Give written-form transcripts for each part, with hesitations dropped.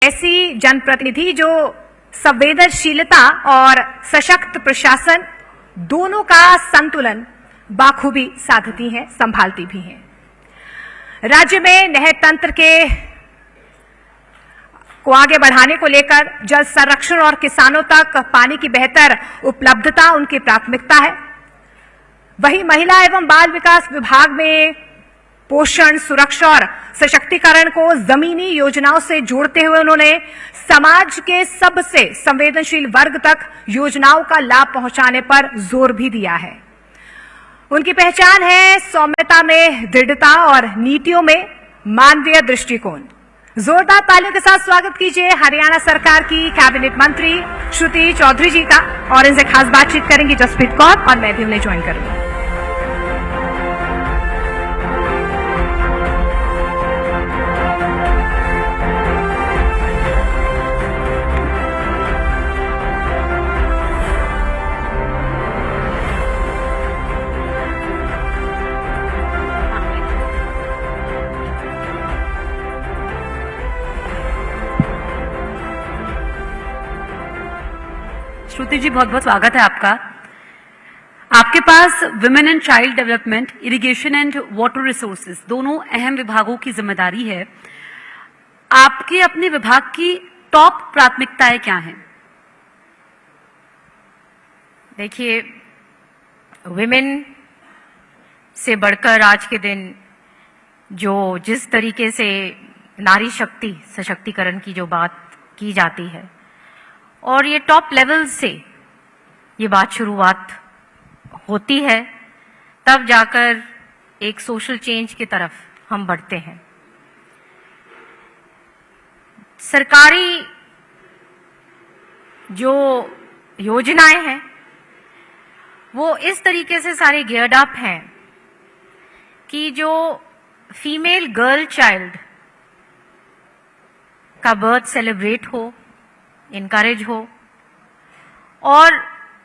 ऐसी जनप्रतिनिधि जो संवेदनशीलता और सशक्त प्रशासन दोनों का संतुलन बाखूबी साधती हैं, संभालती भी हैं। राज्य में नहर तंत्र को आगे बढ़ाने को लेकर जल संरक्षण और किसानों तक पानी की बेहतर उपलब्धता उनकी प्राथमिकता है। वहीं महिला एवं बाल विकास विभाग में पोषण, सुरक्षा और सशक्तिकरण को जमीनी योजनाओं से जोड़ते हुए उन्होंने समाज के सबसे संवेदनशील वर्ग तक योजनाओं का लाभ पहुंचाने पर जोर भी दिया है। उनकी पहचान है सौम्यता में दृढ़ता और नीतियों में मानवीय दृष्टिकोण। जोरदार तालियों के साथ स्वागत कीजिए हरियाणा सरकार की कैबिनेट मंत्री श्रुति चौधरी जी का। और इनसे खास बातचीत करेंगी जसप्रीत कौर और मैं भी उन्हें ज्वाइन करूंगी। श्रुति जी, बहुत बहुत स्वागत है आपका। आपके पास women and child development, irrigation and water resources दोनों अहम विभागों की जिम्मेदारी है। आपकी अपने विभाग की टॉप प्राथमिकताएं क्या हैं? देखिए, विमेन से बढ़कर आज के दिन जिस तरीके से नारी शक्ति सशक्तिकरण की जो बात की जाती है और ये टॉप लेवल से ये बात शुरुआत होती है, तब जाकर एक सोशल चेंज की तरफ हम बढ़ते हैं। सरकारी जो योजनाएं हैं वो इस तरीके से सारे गियर्ड अप हैं कि जो फीमेल गर्ल चाइल्ड का बर्थ सेलिब्रेट हो, इनकरेज हो, और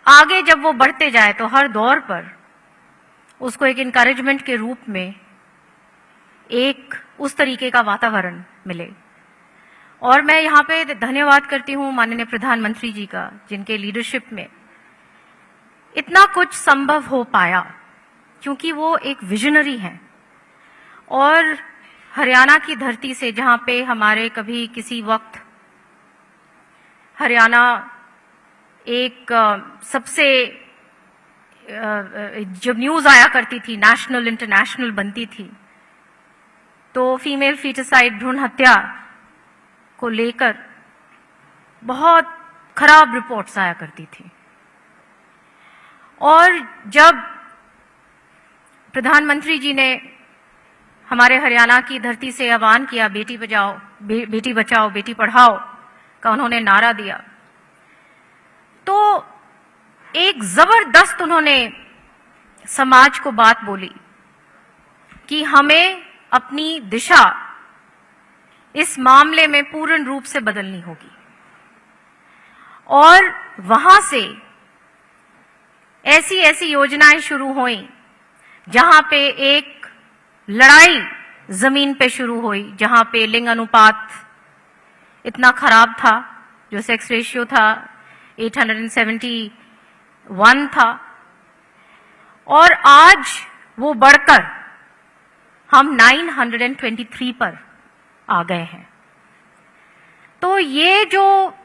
आगे जब वो बढ़ते जाए तो हर दौर पर उसको एक इनकरेजमेंट के रूप में एक उस तरीके का वातावरण मिले। और मैं यहाँ पे धन्यवाद करती हूँ माननीय प्रधानमंत्री जी का, जिनके लीडरशिप में इतना कुछ संभव हो पाया, क्योंकि वो एक विजनरी हैं। और हरियाणा की धरती से, जहाँ पे हमारे कभी किसी वक्त हरियाणा एक सबसे जब न्यूज आया करती थी, नेशनल इंटरनेशनल बनती थी, तो फीमेल फीटिसाइड भ्रूण हत्या को लेकर बहुत खराब रिपोर्ट्स आया करती थी। और जब प्रधानमंत्री जी ने हमारे हरियाणा की धरती से आह्वान किया, बेटी बचाओ बेटी पढ़ाओ का उन्होंने नारा दिया, तो एक जबरदस्त उन्होंने समाज को बात बोली कि हमें अपनी दिशा इस मामले में पूर्ण रूप से बदलनी होगी। और वहां से ऐसी ऐसी योजनाएं शुरू हुई जहां पे एक लड़ाई जमीन पे शुरू हुई, जहां पे लिंग अनुपात इतना खराब था, जो सेक्स रेशियो था 871 था, और आज वो बढ़कर हम 923 पर आ गए हैं। तो ये जो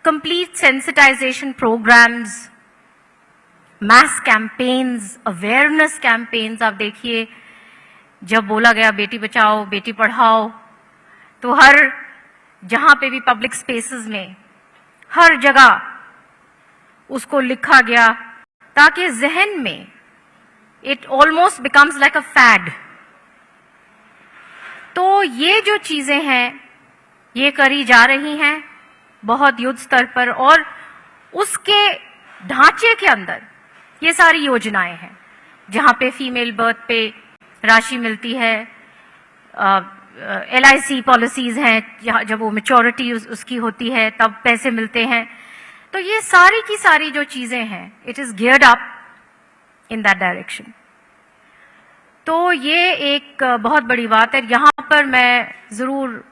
कंप्लीट सेंसिटाइजेशन प्रोग्राम्स, मास कैंपेन्स, अवेयरनेस कैंपेन्स, आप देखिए जब बोला गया बेटी बचाओ बेटी पढ़ाओ, तो हर जहां पे भी पब्लिक स्पेसेस में हर जगह उसको लिखा गया, ताकि जहन में it almost becomes like a fad. तो ये जो चीजें हैं ये करी जा रही हैं बहुत युद्ध स्तर पर, और उसके ढांचे के अंदर ये सारी योजनाएं हैं जहां पे फीमेल बर्थ पे राशि मिलती है, LIC पॉलिसीज हैं, जब वो मैच्योरिटी उसकी होती है तब पैसे मिलते हैं। तो ये सारी की सारी जो चीजें हैं, it is geared up in that direction. तो ये एक बहुत बड़ी बात है। यहाँ पर मैं जरूर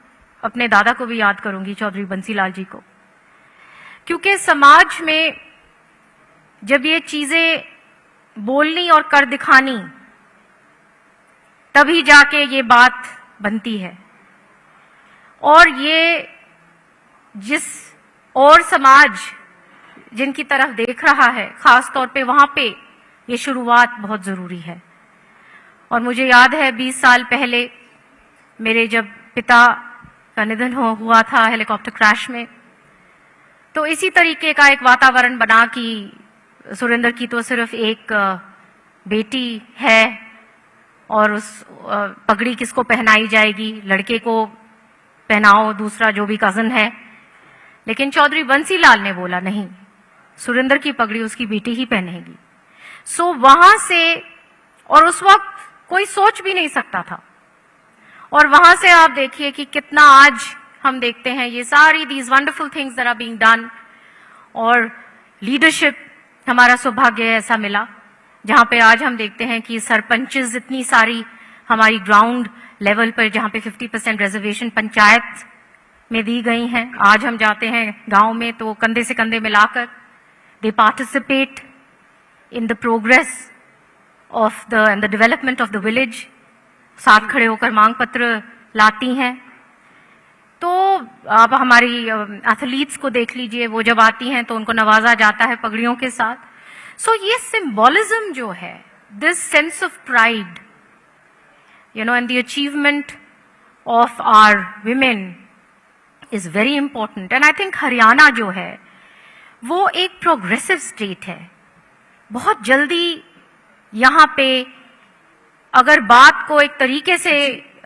अपने दादा को भी याद करूंगी, चौधरी बंसीलाल जी को, क्योंकि समाज में जब ये चीजें बोलनी और कर दिखानी, तभी जाके ये बात बनती है। और ये जिस और समाज जिनकी तरफ देख रहा है, खास तौर पे वहां पे ये शुरुआत बहुत जरूरी है। और मुझे याद है 20 साल पहले मेरे जब पिता का निधन हुआ था हेलीकॉप्टर क्रैश में, तो इसी तरीके का एक वातावरण बना कि सुरेंद्र की तो सिर्फ एक बेटी है और उस पगड़ी किसको पहनाई जाएगी, लड़के को पहनाओ, दूसरा जो भी कजन है। लेकिन चौधरी बंसीलाल ने बोला नहीं, सुरेंद्र की पगड़ी उसकी बेटी ही पहनेगी। सो वहां से, और उस वक्त कोई सोच भी नहीं सकता था, और वहां से आप देखिए कि कितना आज हम देखते हैं ये सारी these wonderful things that are being done. और लीडरशिप, हमारा सौभाग्य ऐसा मिला जहां पे आज हम देखते हैं कि सरपंचेस इतनी सारी हमारी ग्राउंड लेवल पर, जहां पे 50% रिजर्वेशन पंचायत में दी गई हैं। आज हम जाते हैं गांव में तो कंधे से कंधे मिलाकर दे participate in the progress of the development of the village, साथ खड़े होकर मांग पत्र लाती हैं। तो आप हमारी एथलीट्स को देख लीजिए, वो जब आती हैं तो उनको नवाजा जाता है पगड़ियों के साथ। सो ये सिंबॉलिज्म जो है, this sense of pride, you know, and the achievement of our women is very important. And I think Haryana जो है वो एक प्रोग्रेसिव स्टेट है। बहुत जल्दी यहाँ पे अगर बात को एक तरीके से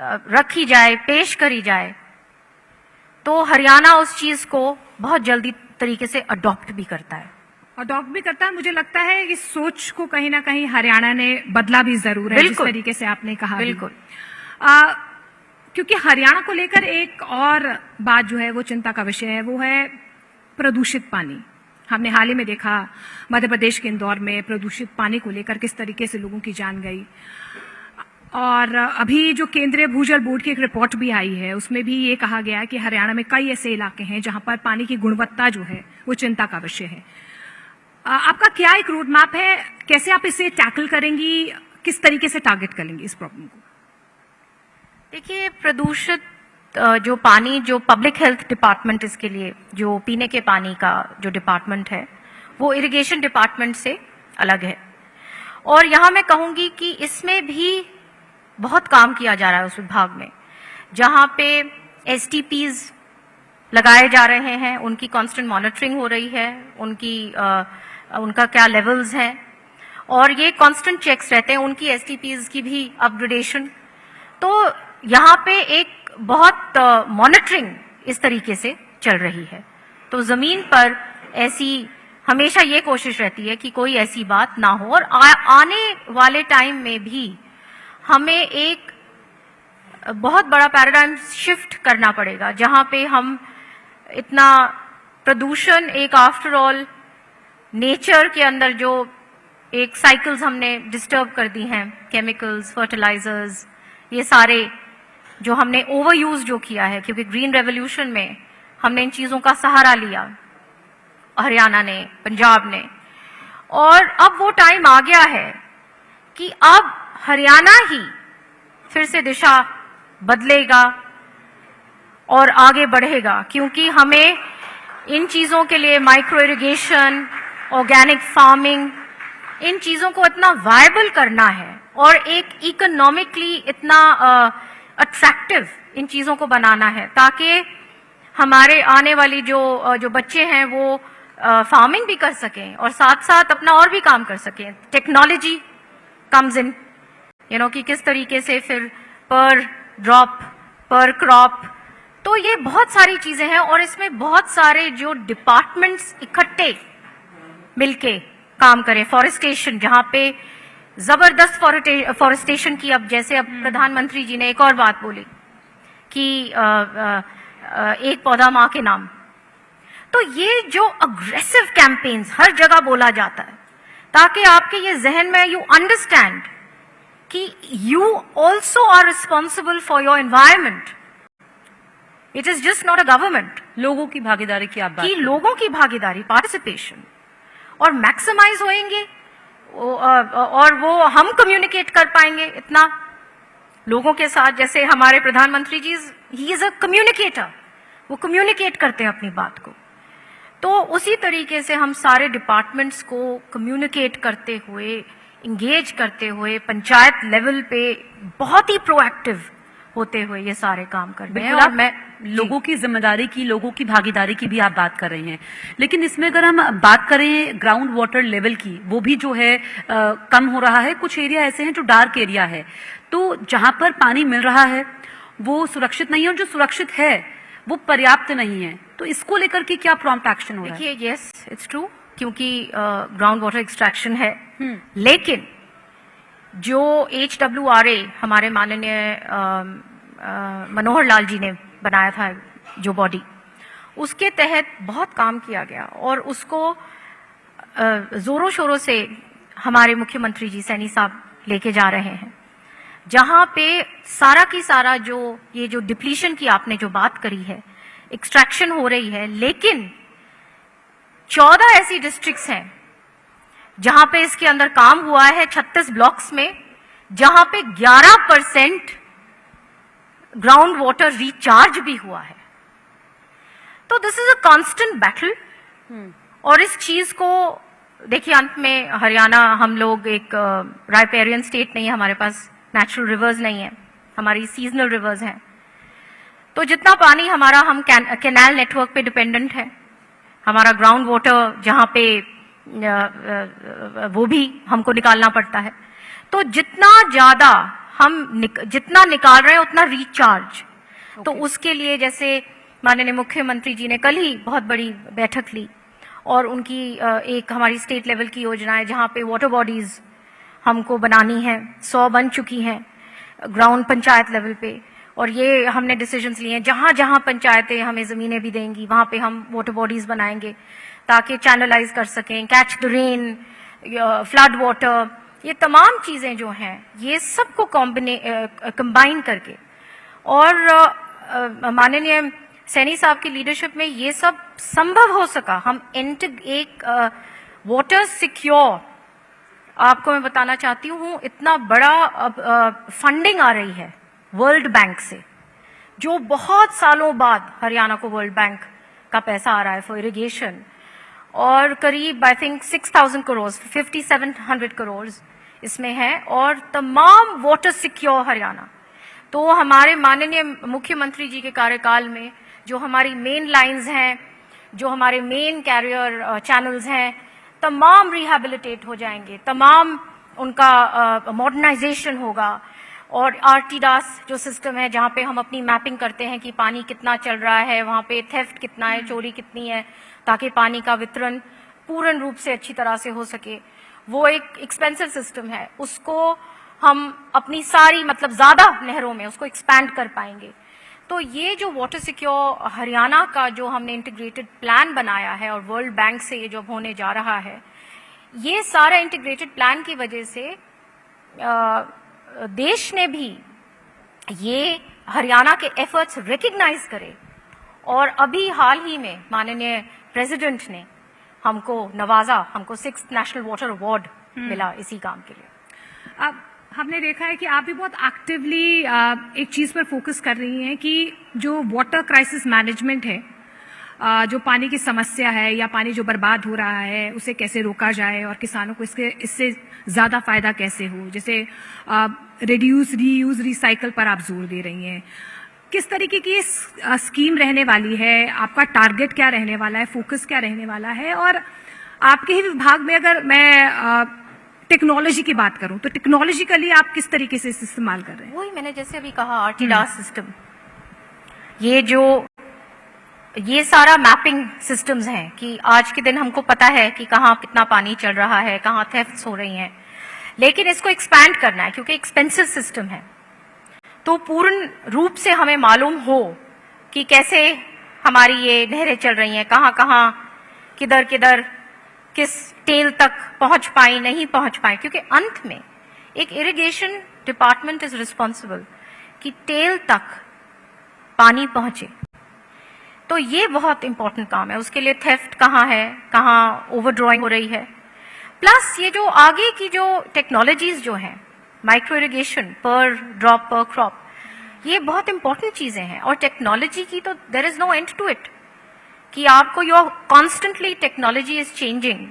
रखी जाए, पेश करी जाए, तो हरियाणा उस चीज को बहुत जल्दी तरीके से अडॉप्ट भी करता है। अडॉप्ट भी करता है। मुझे लगता है इस सोच को कहीं ना कहीं हरियाणा ने बदला भी जरूर है, जिस तरीके से आपने कहा। बिल्कुल। क्योंकि हरियाणा को लेकर एक और बात जो है वो चिंता का विषय है, वो है प्रदूषित पानी। हमने हाल ही में देखा मध्य प्रदेश के इंदौर में प्रदूषित पानी को लेकर किस तरीके से लोगों की जान गई। और अभी जो केंद्रीय भूजल बोर्ड की एक रिपोर्ट भी आई है, उसमें भी ये कहा गया है कि हरियाणा में कई ऐसे इलाके हैं जहां पर पानी की गुणवत्ता जो है वो चिंता का विषय है। आपका क्या एक रोड मैप है, कैसे आप इसे टैकल करेंगी, किस तरीके से टारगेट करेंगी इस प्रॉब्लम को? देखिए, प्रदूषित जो पानी, जो पब्लिक हेल्थ डिपार्टमेंट इसके लिए जो पीने के पानी का जो डिपार्टमेंट है, वो इरिगेशन डिपार्टमेंट से अलग है। और यहां मैं कहूंगी कि इसमें भी बहुत काम किया जा रहा है उस विभाग में, जहां पे STPs लगाए जा रहे हैं, उनकी कांस्टेंट मॉनिटरिंग हो रही है, उनका क्या लेवल्स हैं, और ये कांस्टेंट चेक्स रहते हैं उनकी STPs की भी अपग्रेडेशन। तो यहाँ पे एक बहुत मॉनिटरिंग इस तरीके से चल रही है। तो जमीन पर ऐसी हमेशा ये कोशिश रहती है कि कोई ऐसी बात ना हो। और आने वाले टाइम में भी हमें एक बहुत बड़ा पैराडाइम शिफ्ट करना पड़ेगा, जहां पे हम इतना प्रदूषण, एक आफ्टर ऑल नेचर के अंदर जो एक साइकिल्स हमने डिस्टर्ब कर दी हैं, केमिकल्स, फर्टिलाइजर्स, ये सारे जो हमने ओवर यूज जो किया है, क्योंकि ग्रीन रेवोल्यूशन में हमने इन चीजों का सहारा लिया, हरियाणा ने, पंजाब ने। और अब वो टाइम आ गया है कि अब हरियाणा ही फिर से दिशा बदलेगा और आगे बढ़ेगा, क्योंकि हमें इन चीजों के लिए माइक्रो इरिगेशन, ऑर्गेनिक फार्मिंग, इन चीजों को इतना वायबल करना है और एक इकोनॉमिकली इतना अट्रैक्टिव इन चीजों को बनाना है, ताकि हमारे आने वाली जो बच्चे हैं वो फार्मिंग भी कर सकें और साथ साथ अपना और भी काम कर सकें। Technology comes in, you know, कि किस तरीके से फिर पर ड्रॉप, पर क्रॉप, तो ये बहुत सारी चीजें हैं। और इसमें बहुत सारे जो डिपार्टमेंट्स इकट्ठे मिलके काम करें। फॉरेस्टेशन, जहां पे जबरदस्त फॉरेस्टेशन की, अब जैसे अब प्रधानमंत्री जी ने एक और बात बोली कि एक पौधा मां के नाम, तो ये जो अग्रेसिव कैंपेन्स हर जगह बोला जाता है, ताकि आपके ये जहन में यू अंडरस्टैंड कि you also are responsible for your environment. It is just not a government, लोगों की भागीदारी की आप बात कि कर रहे हैं। लोगों की भागीदारी, पार्टिसिपेशन, और मैक्सिमाइज होएंगे और वो हम कम्युनिकेट कर पाएंगे इतना लोगों के साथ। जैसे हमारे प्रधानमंत्री जी, ही इज अ कम्युनिकेटर, वो कम्युनिकेट करते हैं अपनी बात को। तो उसी तरीके से हम सारे डिपार्टमेंट्स को कम्युनिकेट करते हुए, इंगेज करते हुए, पंचायत लेवल पे बहुत ही प्रोएक्टिव होते हुए ये सारे काम कर रहे हैं। बिल्कुल, और आप मैं लोगों की जिम्मेदारी की, लोगों की भागीदारी की भी आप बात कर रही हैं, लेकिन इसमें अगर हम बात करें ग्राउंड वाटर लेवल की, वो भी जो है कम हो रहा है। कुछ एरिया ऐसे हैं जो डार्क एरिया है, तो जहां पर पानी मिल रहा है वो सुरक्षित नहीं है, और जो सुरक्षित है वो पर्याप्त नहीं है। तो इसको लेकर के क्या प्रॉम्प्ट एक्शन हो रहा है? देखिए, यस इट्स ट्रू, क्योंकि ग्राउंड वाटर एक्सट्रैक्शन है, लेकिन जो HWRA हमारे माननीय मनोहर लाल जी ने बनाया था, जो बॉडी, उसके तहत बहुत काम किया गया और उसको जोरों शोरों से हमारे मुख्यमंत्री जी सैनी साहब लेके जा रहे हैं, जहां पे सारा की सारा ये जो डिप्लीशन की आपने जो बात करी है, एक्सट्रैक्शन हो रही है, लेकिन 14 ऐसी डिस्ट्रिक्ट्स हैं जहां पे इसके अंदर काम हुआ है, 36 ब्लॉक्स में, जहां पे 11% ग्राउंड वाटर रिचार्ज भी हुआ है। तो this is a constant battle. और इस चीज को देखिए, अंत में हरियाणा, हम लोग एक राइपेरियन स्टेट नहीं है, हमारे पास नेचुरल रिवर्स नहीं है, हमारी सीजनल रिवर्स हैं। तो जितना पानी हमारा, हम कैनाल नेटवर्क पे डिपेंडेंट है, हमारा ग्राउंड वाटर जहां पे वो भी हमको निकालना पड़ता है। तो जितना ज्यादा हम जितना निकाल रहे हैं उतना रिचार्ज। तो उसके लिए जैसे माननीय मुख्यमंत्री जी ने कल ही बहुत बड़ी बैठक ली, और उनकी एक हमारी स्टेट लेवल की योजना है जहां पे वाटर बॉडीज हमको बनानी है, 100 बन चुकी हैं ग्राउंड पंचायत लेवल पे। और ये हमने डिसीजंस लिए हैं, जहां जहां पंचायतें हमें जमीनें भी देंगी वहां पे हम वाटर बॉडीज बनाएंगे ताकि चैनलाइज कर सकें, catch the rain, flood water, ये तमाम चीजें जो हैं ये सबको कंबाइन करके। और माननीय सैनी साहब की लीडरशिप में ये सब संभव हो सका। हम एक वाटर सिक्योर, आपको मैं बताना चाहती हूँ, इतना बड़ा फंडिंग आ रही है वर्ल्ड बैंक से, जो बहुत सालों बाद हरियाणा को वर्ल्ड बैंक का पैसा आ रहा है फॉर इरिगेशन, और करीब आई थिंक 6,000 करोड़, 5,700 करोड़ इसमें है, और तमाम वाटर सिक्योर हरियाणा। तो हमारे माननीय मुख्यमंत्री जी के कार्यकाल में जो हमारी मेन लाइंस हैं, जो हमारे मेन कैरियर चैनल्स हैं, तमाम रिहैबिलिटेट हो जाएंगे, तमाम उनका मॉडर्नाइजेशन होगा। और RTDAS जो सिस्टम है, जहाँ पे हम अपनी मैपिंग करते हैं कि पानी कितना चल रहा है, वहाँ पे थेफ्ट कितना है, चोरी कितनी है, ताकि पानी का वितरण पूर्ण रूप से अच्छी तरह से हो सके। वो एक एक्सपेंसिव सिस्टम है, उसको हम अपनी सारी, मतलब ज्यादा नहरों में उसको एक्सपैंड कर पाएंगे। तो ये जो वाटर सिक्योर हरियाणा का जो हमने इंटीग्रेटेड प्लान बनाया है, और वर्ल्ड बैंक से ये जो होने जा रहा है, ये सारा इंटीग्रेटेड प्लान की वजह से देश ने भी ये हरियाणा के एफर्ट्स रिकग्नाइज करे। और अभी हाल ही में माननीय प्रेसिडेंट ने हमको नवाजा, हमको 6th नेशनल वाटर अवार्ड मिला इसी काम के लिए। अब हमने देखा है कि आप भी बहुत एक्टिवली एक चीज पर फोकस कर रही हैं कि जो वाटर क्राइसिस मैनेजमेंट है, जो पानी की समस्या है या पानी जो बर्बाद हो रहा है, उसे कैसे रोका जाए और किसानों को इससे ज्यादा फायदा कैसे हो। जैसे रिड्यूस, रीयूज, रिसाइकल पर आप जोर दे रही हैं। किस तरीके की स्कीम रहने वाली है, आपका टारगेट क्या रहने वाला है, फोकस क्या रहने वाला है? और आपके ही विभाग में अगर मैं टेक्नोलॉजी की बात करूं तो टेक्नोलॉजिकली आप किस तरीके से इस्तेमाल कर रहे हैं? वही मैंने जैसे अभी कहा, RTDAS सिस्टम, ये सारा मैपिंग सिस्टम्स हैं कि आज के दिन हमको पता है कि कहाँ कितना पानी चल रहा है, कहाँ थेफ्ट्स हो रही हैं, लेकिन इसको एक्सपैंड करना है क्योंकि एक्सपेंसिव सिस्टम है। तो पूर्ण रूप से हमें मालूम हो कि कैसे हमारी ये नहरें चल रही हैं, कहाँ कहाँ, किधर किधर, किस टेल तक पहुंच पाई, नहीं पहुंच पाई, क्योंकि अंत में एक इरिगेशन डिपार्टमेंट इज रिस्पॉन्सिबल कि टेल तक पानी पहुंचे। तो ये बहुत इंपॉर्टेंट काम है। उसके लिए थेफ्ट कहाँ है, कहाँ ओवरड्रॉइंग हो रही है, प्लस ये जो आगे की जो टेक्नोलॉजीज जो हैं, micro irrigation per drop per crop, ये बहुत इंपॉर्टेंट चीजें हैं। और टेक्नोलॉजी की तो there is no end to it, कि आपको your constantly technology is changing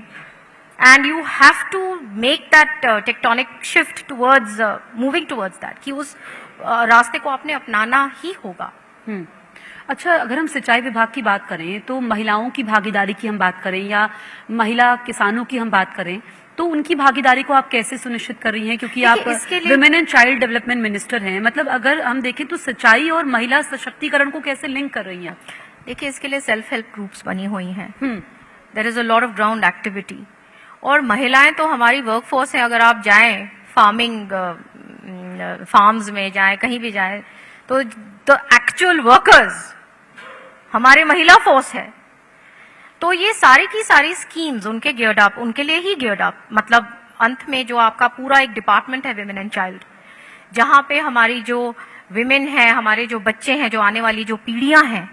and you have to make that tectonic shift towards moving towards that, कि उस रास्ते को आपने अपनाना ही होगा। अच्छा, अगर हम सिंचाई विभाग की बात करें तो महिलाओं की भागीदारी की हम बात करें या महिला किसानों की हम बात करें, तो उनकी भागीदारी को आप कैसे सुनिश्चित कर रही हैं? क्योंकि आप women and child development minister हैं, मतलब अगर हम देखें तो सिंचाई और महिला सशक्तिकरण को कैसे लिंक कर रही हैं? देखिए, इसके लिए सेल्फ हेल्प ग्रुप्स बनी हुई हैं, there is a lot of ground activity, और महिलाएं तो हमारी वर्कफोर्स है। अगर आप जाएं फार्मिंग फार्म्स में जाएं, कहीं भी जाएं, तो द एक्चुअल वर्कर्स हमारे महिला फोर्स है। तो ये सारी की सारी स्कीम्स उनके गियर्ड अप, उनके लिए ही गियर्ड अप, मतलब अंत में जो आपका पूरा एक डिपार्टमेंट है विमेन एंड चाइल्ड, जहां पे हमारी जो विमेन है, हमारे जो बच्चे हैं, जो आने वाली जो पीढ़ियां हैं,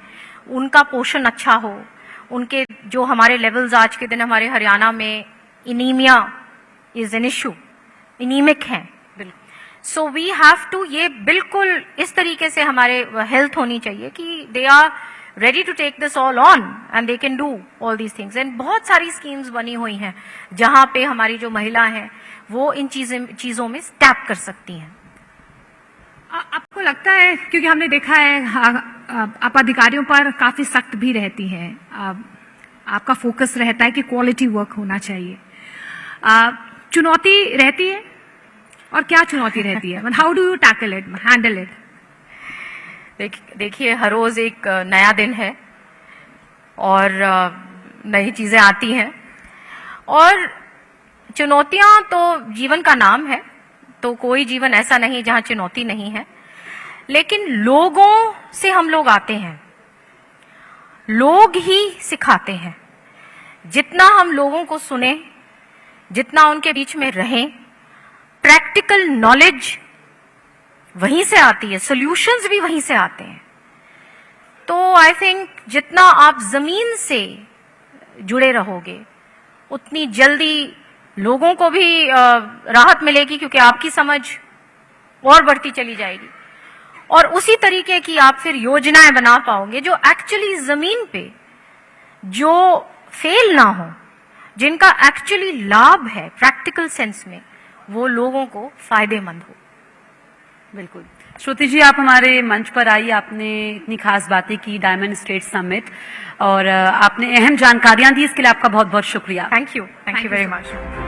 उनका पोषण अच्छा हो, उनके जो हमारे लेवल्स आज के दिन हमारे हरियाणा में इनीमिया इज एन इश्यू, इनीमिक हैं, सो वी हैव टू, ये बिल्कुल इस तरीके से हमारे हेल्थ होनी चाहिए कि they are ready to take this all on and they can do all these things. And बहुत सारी स्कीम्स बनी हुई हैं जहां पे हमारी जो महिला हैं वो इन चीजों में स्टेप कर सकती हैं। आपको लगता है, क्योंकि हमने देखा है आप अधिकारियों पर काफी सख्त भी रहती हैं, आपका फोकस रहता है कि क्वालिटी वर्क होना चाहिए, चुनौती रहती है, और क्या चुनौती रहती है? How do you tackle it, handle it? देखिए, हर रोज एक नया दिन है और नई चीजें आती हैं, और चुनौतियां तो जीवन का नाम है, तो कोई जीवन ऐसा नहीं जहां चुनौती नहीं है। लेकिन लोगों से हम लोग आते हैं, लोग ही सिखाते हैं। जितना हम लोगों को सुने, जितना उनके बीच में रहें, प्रैक्टिकल नॉलेज वहीं से आती है, सॉल्यूशंस भी वहीं से आते हैं। तो आई थिंक जितना आप जमीन से जुड़े रहोगे, उतनी जल्दी लोगों को भी राहत मिलेगी, क्योंकि आपकी समझ और बढ़ती चली जाएगी, और उसी तरीके की आप फिर योजनाएं बना पाओगे जो एक्चुअली जमीन पे जो फेल ना हो, जिनका एक्चुअली लाभ है प्रैक्टिकल सेंस में, वो लोगों को फायदेमंद हो। बिल्कुल। श्रुति जी, आप हमारे मंच पर आई, आपने इतनी खास बातें की डायमंड स्टेट समिट, और आपने अहम जानकारियां दी, इसके लिए आपका बहुत बहुत शुक्रिया। Thank you very much.